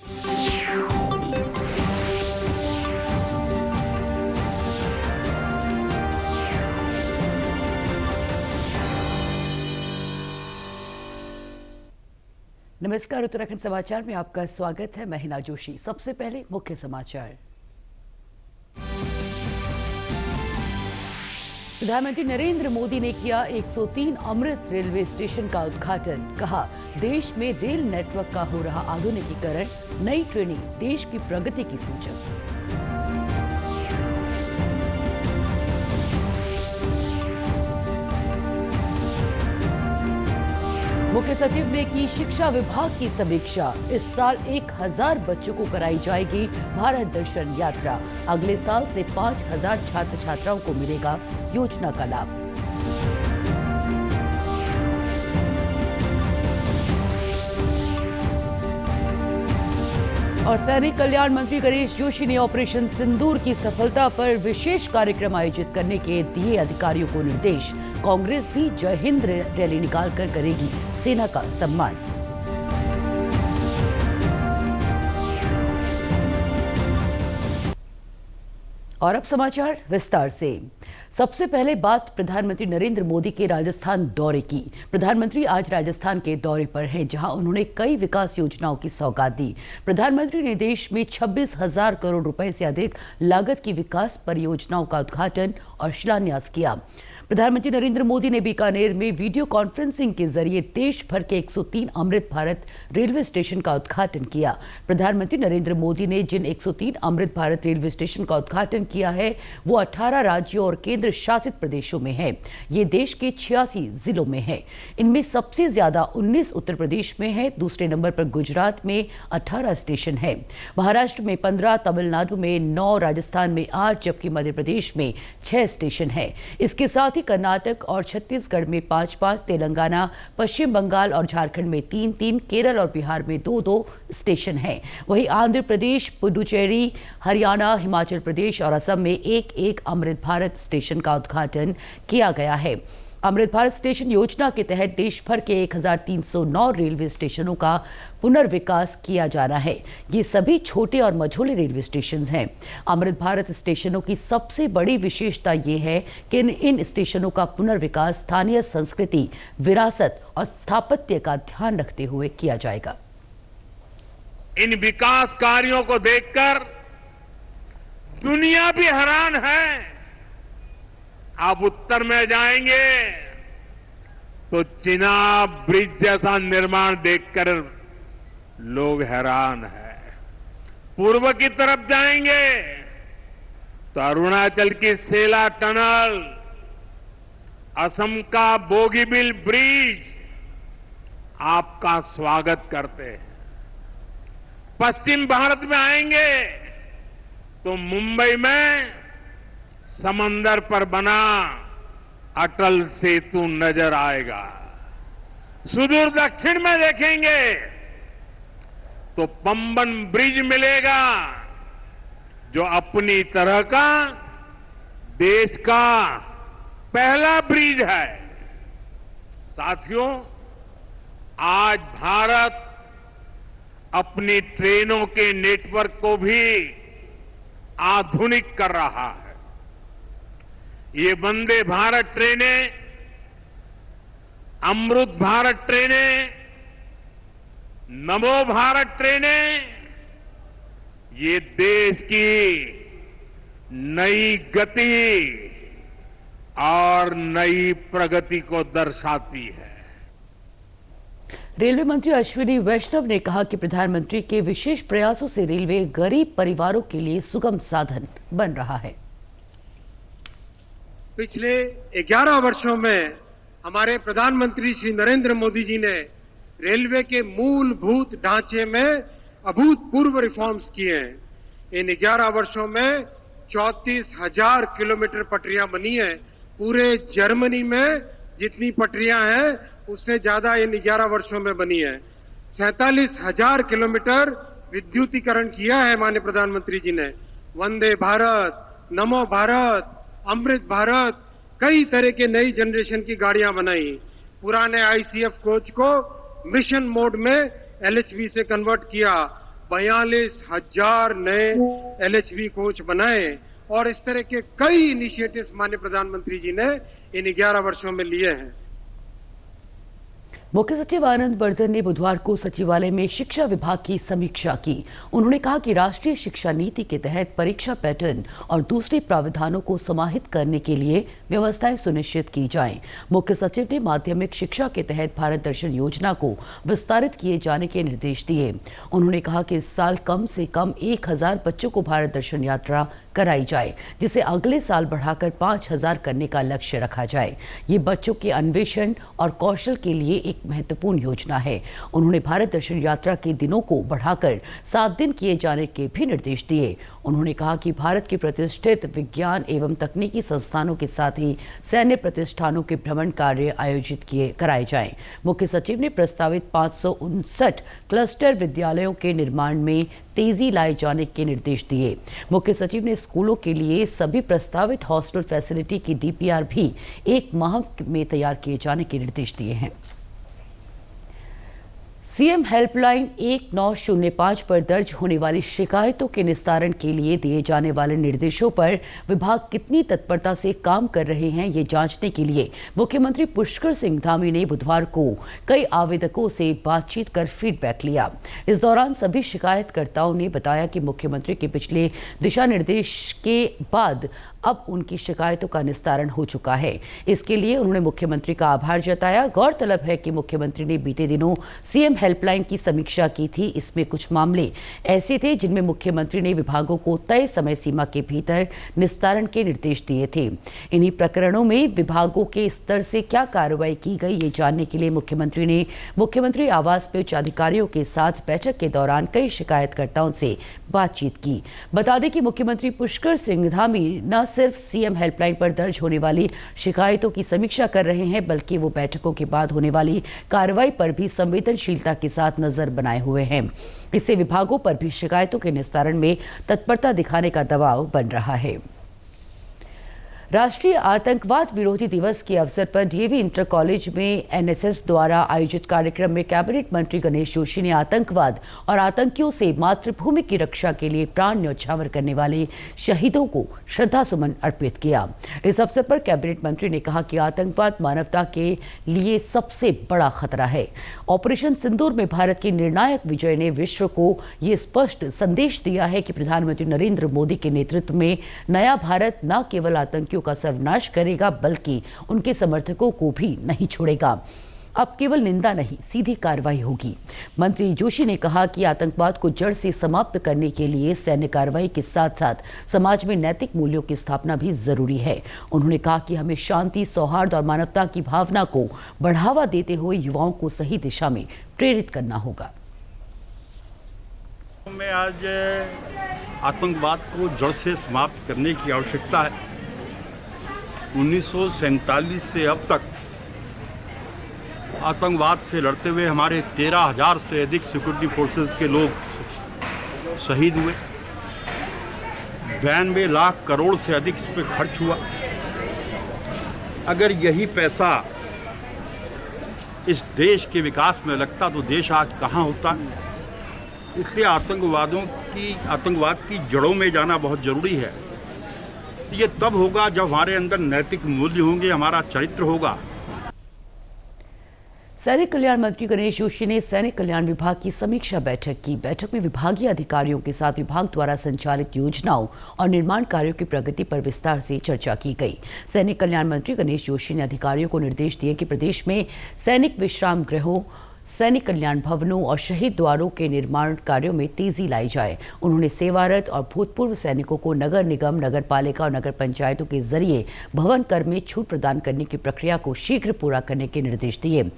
नमस्कार, उत्तराखंड समाचार में आपका स्वागत है। मैं हिना जोशी। सबसे पहले मुख्य समाचार। प्रधानमंत्री नरेंद्र मोदी ने किया 103 अमृत रेलवे स्टेशन का उद्घाटन। कहा, देश में रेल नेटवर्क का हो रहा आधुनिकीकरण, नई ट्रेनें देश की प्रगति की सूचक। मुख्य सचिव ने की शिक्षा विभाग की समीक्षा। इस साल 1000 बच्चों को कराई जाएगी भारत दर्शन यात्रा। अगले साल से 5000 छात्र छात्राओं को मिलेगा योजना का लाभ। और सैनिक कल्याण मंत्री गणेश जोशी ने ऑपरेशन सिंदूर की सफलता पर विशेष कार्यक्रम आयोजित करने के दिए अधिकारियों को निर्देश। कांग्रेस भी जय हिंद रैली निकालकर करेगी सेना का सम्मान। और अब समाचार विस्तार से। सबसे पहले बात प्रधानमंत्री नरेंद्र मोदी के राजस्थान दौरे की। प्रधानमंत्री आज राजस्थान के दौरे पर हैं, जहां उन्होंने कई विकास योजनाओं की सौगात दी। प्रधानमंत्री ने देश में 26,000 करोड़ रुपए से अधिक लागत की विकास परियोजनाओं का उद्घाटन और शिलान्यास किया। प्रधानमंत्री नरेंद्र मोदी ने बीकानेर में वीडियो कॉन्फ्रेंसिंग के जरिए देश भर के 103 अमृत भारत रेलवे स्टेशन का उद्घाटन किया। प्रधानमंत्री नरेंद्र मोदी ने जिन 103 अमृत भारत रेलवे स्टेशन का उद्घाटन किया है, वो 18 राज्यों और केंद्र शासित प्रदेशों में है। ये देश के 86 जिलों में है। इनमें सबसे ज्यादा 19 उत्तर प्रदेश में है। दूसरे नंबर पर गुजरात में 18 स्टेशन है। महाराष्ट्र में 15, तमिलनाडु में 9, राजस्थान में 8, जबकि मध्य प्रदेश में 6 स्टेशन है। इसके साथ ही कर्नाटक और छत्तीसगढ़ में 5-5, तेलंगाना, पश्चिम बंगाल और झारखंड में 3-3, केरल और बिहार में 2-2 स्टेशन हैं। वहीं आंध्र प्रदेश, पुडुचेरी, हरियाणा, हिमाचल प्रदेश और असम में 1-1 अमृत भारत स्टेशन का उद्घाटन किया गया है। अमृत भारत स्टेशन योजना के तहत देश भर के 1309 रेलवे स्टेशनों का पुनर्विकास किया जाना है। ये सभी छोटे और मझोले रेलवे स्टेशन हैं। अमृत भारत स्टेशनों की सबसे बड़ी विशेषता ये है कि इन स्टेशनों का पुनर्विकास स्थानीय संस्कृति, विरासत और स्थापत्य का ध्यान रखते हुए किया जाएगा। इन विकास कार्यों को देखकर दुनिया भी हैरान है। आप उत्तर में जाएंगे तो चिनाब ब्रिज जैसा निर्माण देखकर लोग हैरान है। पूर्व की तरफ जाएंगे तो अरुणाचल की सेला टनल, असम का बोगीबिल ब्रिज आपका स्वागत करते हैं। पश्चिम भारत में आएंगे तो मुंबई में समंदर पर बना अटल सेतु नजर आएगा। सुदूर दक्षिण में देखेंगे तो पंबन ब्रिज मिलेगा, जो अपनी तरह का देश का पहला ब्रिज है। साथियों, आज भारत अपनी ट्रेनों के नेटवर्क को भी आधुनिक कर रहा है। ये वंदे भारत ट्रेनें, अमृत भारत ट्रेनें, नमो भारत ट्रेनें, ये देश की नई गति और नई प्रगति को दर्शाती है। रेलवे मंत्री अश्विनी वैष्णव ने कहा कि प्रधानमंत्री के विशेष प्रयासों से रेलवे गरीब परिवारों के लिए सुगम साधन बन रहा है। पिछले 11 वर्षों में हमारे प्रधानमंत्री श्री नरेंद्र मोदी जी ने रेलवे के मूलभूत ढांचे में अभूतपूर्व रिफॉर्म्स किए हैं। इन 11 वर्षों में 34,000 किलोमीटर पटरियां बनी हैं। पूरे जर्मनी में जितनी पटरियां हैं उससे ज्यादा इन 11 वर्षों में बनी है। 47,000 किलोमीटर विद्युतीकरण किया है माननीय प्रधानमंत्री जी ने। वंदे भारत, नमो भारत, अमृत भारत, कई तरह के नई जनरेशन की गाड़ियां बनाई। पुराने आईसीएफ कोच को मिशन मोड में एलएचबी से कन्वर्ट किया। 42,000 नए LHV कोच बनाए और इस तरह के कई इनिशिएटिव्स माननीय प्रधानमंत्री जी ने इन 11 वर्षों में लिए हैं। मुख्य सचिव आनंद बर्धन ने बुधवार को सचिवालय में शिक्षा विभाग की समीक्षा की। उन्होंने कहा कि राष्ट्रीय शिक्षा नीति के तहत परीक्षा पैटर्न और दूसरे प्रावधानों को समाहित करने के लिए व्यवस्थाएं सुनिश्चित की जाएं। मुख्य सचिव ने माध्यमिक शिक्षा के तहत भारत दर्शन योजना को विस्तारित किए जाने के निर्देश दिए। उन्होंने कहा कि इस साल कम से कम 1,000 बच्चों को भारत दर्शन यात्रा कराई जाए, जिसे अगले साल बढ़ाकर 5,000 करने का लक्ष्य रखा जाए। ये बच्चों के अन्वेषण और कौशल के लिए एक महत्वपूर्ण योजना है। उन्होंने भारत दर्शन यात्रा के दिनों को बढ़ाकर 7 दिन किए जाने के भी निर्देश दिए। उन्होंने कहा कि भारत के प्रतिष्ठित विज्ञान एवं तकनीकी संस्थानों के साथ ही सैन्य प्रतिष्ठानों के भ्रमण कार्य आयोजित कराए जाएं। मुख्य सचिव ने प्रस्तावित 559 क्लस्टर विद्यालयों के निर्माण में तेजी लाए जाने के निर्देश दिए। मुख्य सचिव ने स्कूलों के लिए सभी प्रस्तावित हॉस्टल फैसिलिटी की DPR भी 1 माह में तैयार किए जाने के निर्देश दिए हैं। सीएम हेल्पलाइन 1905 पर दर्ज होने वाली शिकायतों के निस्तारण के लिए दिए जाने वाले निर्देशों पर विभाग कितनी तत्परता से काम कर रहे हैं, ये जांचने के लिए मुख्यमंत्री पुष्कर सिंह धामी ने बुधवार को कई आवेदकों से बातचीत कर फीडबैक लिया। इस दौरान सभी शिकायतकर्ताओं ने बताया कि मुख्यमंत्री के पिछले दिशा निर्देश के बाद अब उनकी शिकायतों का निस्तारण हो चुका है। इसके लिए उन्होंने मुख्यमंत्री का आभार जताया। गौरतलब है कि मुख्यमंत्री ने बीते दिनों सीएम हेल्पलाइन की समीक्षा की थी। इसमें कुछ मामले ऐसे थे जिनमें मुख्यमंत्री ने विभागों को तय समय सीमा के भीतर निस्तारण के निर्देश दिए थे। इन्हीं प्रकरणों में विभागों के स्तर से क्या कार्रवाई की गई, ये जानने के लिए मुख्यमंत्री ने मुख्यमंत्री आवास में उच्च अधिकारियों के साथ बैठक के दौरान कई शिकायतकर्ताओं से बातचीत की। बता दें कि मुख्यमंत्री पुष्कर सिंह धामी न सिर्फ सीएम हेल्पलाइन पर दर्ज होने वाली शिकायतों की समीक्षा कर रहे हैं, बल्कि वो बैठकों के बाद होने वाली कार्रवाई पर भी संवेदनशीलता के साथ नजर बनाए हुए हैं। इससे विभागों पर भी शिकायतों के निस्तारण में तत्परता दिखाने का दबाव बन रहा है। राष्ट्रीय आतंकवाद विरोधी दिवस के अवसर पर डीएवी इंटर कॉलेज में एनएसएस द्वारा आयोजित कार्यक्रम में कैबिनेट मंत्री गणेश जोशी ने आतंकवाद और आतंकियों से मातृभूमि की रक्षा के लिए प्राण न्यौछावर करने वाले शहीदों को श्रद्धासुमन अर्पित किया। इस अवसर पर कैबिनेट मंत्री ने कहा कि आतंकवाद मानवता के लिए सबसे बड़ा खतरा है। ऑपरेशन सिंदूर में भारत की निर्णायक विजय ने विश्व को ये स्पष्ट संदेश दिया है कि प्रधानमंत्री नरेंद्र मोदी के नेतृत्व में नया भारत न केवल आतंकियों का सर्वनाश करेगा, बल्कि उनके समर्थकों को भी नहीं छोड़ेगा। अब केवल निंदा नहीं, सीधी कार्रवाई होगी। मंत्री जोशी ने कहा कि आतंकवाद को जड़ से समाप्त करने के लिए सैन्य कार्रवाई के साथ साथ समाज में नैतिक मूल्यों की स्थापना भी जरूरी है। उन्होंने कहा कि हमें शांति, सौहार्द और मानवता की भावना को बढ़ावा देते हुए युवाओं को सही दिशा में प्रेरित करना होगा। में आज आतंकवाद को जड़ से समाप्त करने की आवश्यकता है। 1947 से अब तक आतंकवाद से लड़ते हुए हमारे 13,000 से अधिक सिक्योरिटी फोर्सेस के लोग शहीद हुए। 92 लाख करोड़ से अधिक इस पर खर्च हुआ। अगर यही पैसा इस देश के विकास में लगता तो देश आज कहाँ होता। इसलिए आतंकवाद की जड़ों में जाना बहुत जरूरी है। ये तब होगा जब हमारे अंदर नैतिक मूल्य होंगे, हमारा चरित्र होगा। सैनिक कल्याण मंत्री गणेश जोशी ने सैनिक कल्याण विभाग की समीक्षा बैठक की। बैठक में विभागीय अधिकारियों के साथ विभाग द्वारा संचालित योजनाओं और निर्माण कार्यों की प्रगति पर विस्तार से चर्चा की गई। सैनिक कल्याण मंत्री गणेश जोशी ने अधिकारियों को निर्देश दिए कि प्रदेश में सैनिक विश्राम गृहों, सैनिक कल्याण भवनों और शहीद द्वारों के निर्माण कार्यों में तेजी लाई जाए। उन्होंने सेवारत और भूतपूर्व सैनिकों को नगर निगम, नगर पालिका और नगर पंचायतों के जरिए भवन कर में छूट प्रदान करने की प्रक्रिया को शीघ्र पूरा करने के निर्देश दिए।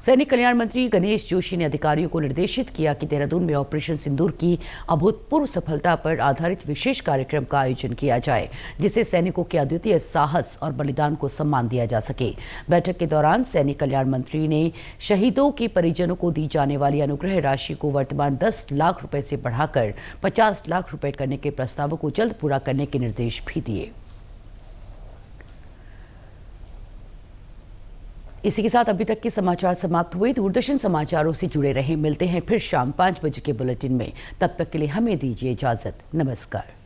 सैनिक कल्याण मंत्री गणेश जोशी ने अधिकारियों को निर्देशित किया कि देहरादून में ऑपरेशन सिंदूर की अभूतपूर्व सफलता पर आधारित विशेष कार्यक्रम का आयोजन किया जाए, जिससे सैनिकों के अद्वितीय साहस और बलिदान को सम्मान दिया जा सके। बैठक के दौरान सैनिक कल्याण मंत्री ने शहीदों के परिजनों को दी जाने वाली अनुग्रह राशि को वर्तमान 10 लाख रुपए से बढ़ाकर 50 लाख रुपए करने के प्रस्तावों को जल्द पूरा करने के निर्देश भी दिए। इसी के साथ अभी तक के समाचार समाप्त हुए। दूरदर्शन समाचारों से जुड़े रहें। मिलते हैं फिर शाम 5 बजे के बुलेटिन में। तब तक के लिए हमें दीजिए इजाजत। नमस्कार।